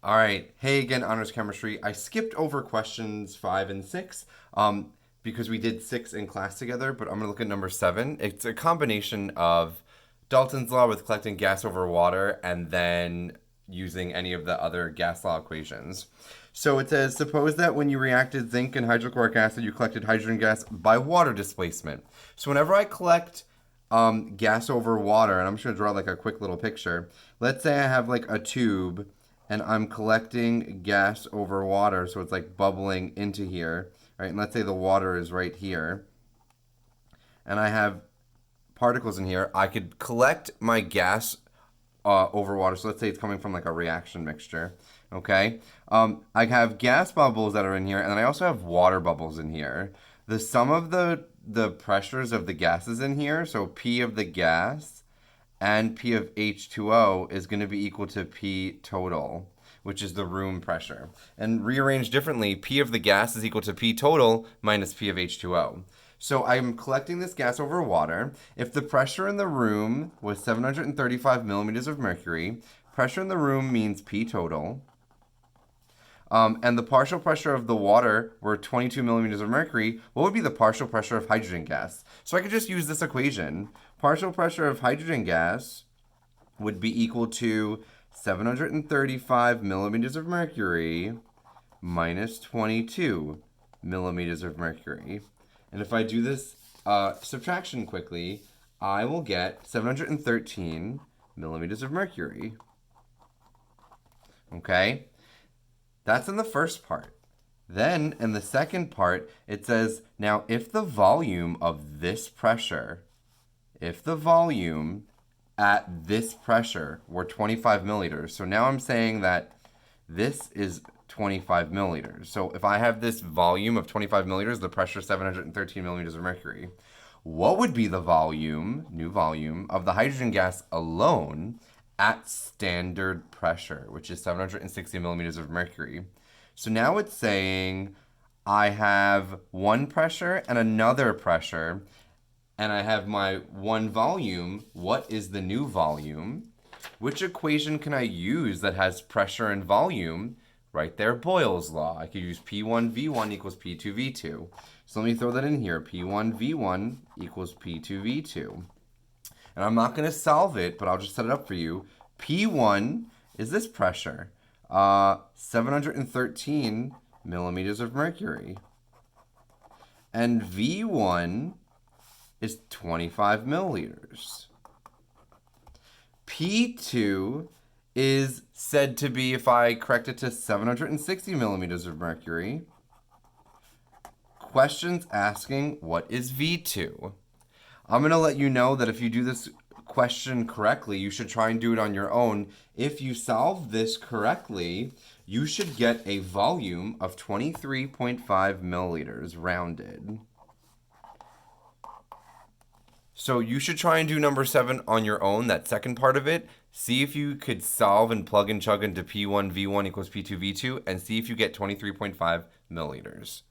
All right. Hey again, Honors Chemistry. I skipped over questions 5 and 6 because we did 6 in class together, but I'm going to look at number 7. It's a combination of Dalton's law with collecting gas over water and then using any of the other gas law equations. So it says, suppose that when you reacted zinc and hydrochloric acid, you collected hydrogen gas by water displacement. So whenever I collect gas over water, and I'm just going to draw like a quick little picture. Let's say I have like a tube and I'm collecting gas over water, so it's like bubbling into here, right? And let's say the water is right here, and I have particles in here. I could collect my gas over water. So let's say it's coming from like a reaction mixture. Okay. I have gas bubbles that are in here, and then I also have water bubbles in here. The sum of the pressures of the gases in here, so P of the gas and P of H2O is going to be equal to P total, which is the room pressure. And rearranged differently, P of the gas is equal to P total minus P of H2O. So I'm collecting this gas over water. If the pressure in the room was 735 millimeters of mercury, pressure in the room means P total. And the partial pressure of the water were 22 millimeters of mercury. What would be the partial pressure of hydrogen gas? So I could just use this equation. Partial pressure of hydrogen gas would be equal to 735 millimeters of mercury minus 22 millimeters of mercury. And if I do this subtraction quickly, I will get 713 millimeters of mercury. Okay? That's in the first part. Then in the second part, it says, now if the volume of this pressure, if the volume at this pressure were 25 milliliters, so now I'm saying that this is 25 milliliters. So if I have this volume of 25 milliliters, the pressure is 713 millimeters of mercury. What would be the volume, new volume, of the hydrogen gas alone at standard pressure, which is 760 millimeters of mercury? So now it's saying I have one pressure and another pressure, and I have my one volume. What is the new volume? Which equation can I use that has pressure and volume? Right there, Boyle's law. I could use P1V1 equals P2V2. So let me throw that in here. P1V1 equals P2V2. And I'm not going to solve it, but I'll just set it up for you. P1 is this pressure, 713 millimeters of mercury. And V1 is 25 milliliters. P2 is said to be, if I correct it to 760 millimeters of mercury. Questions asking, what is V2? I'm going to let you know that if you do this question correctly, you should try and do it on your own. If you solve this correctly, you should get a volume of 23.5 milliliters rounded. So you should try and do number 7 on your own, that second part of it. See if you could solve and plug and chug into P1V1 equals P2V2, and see if you get 23.5 milliliters.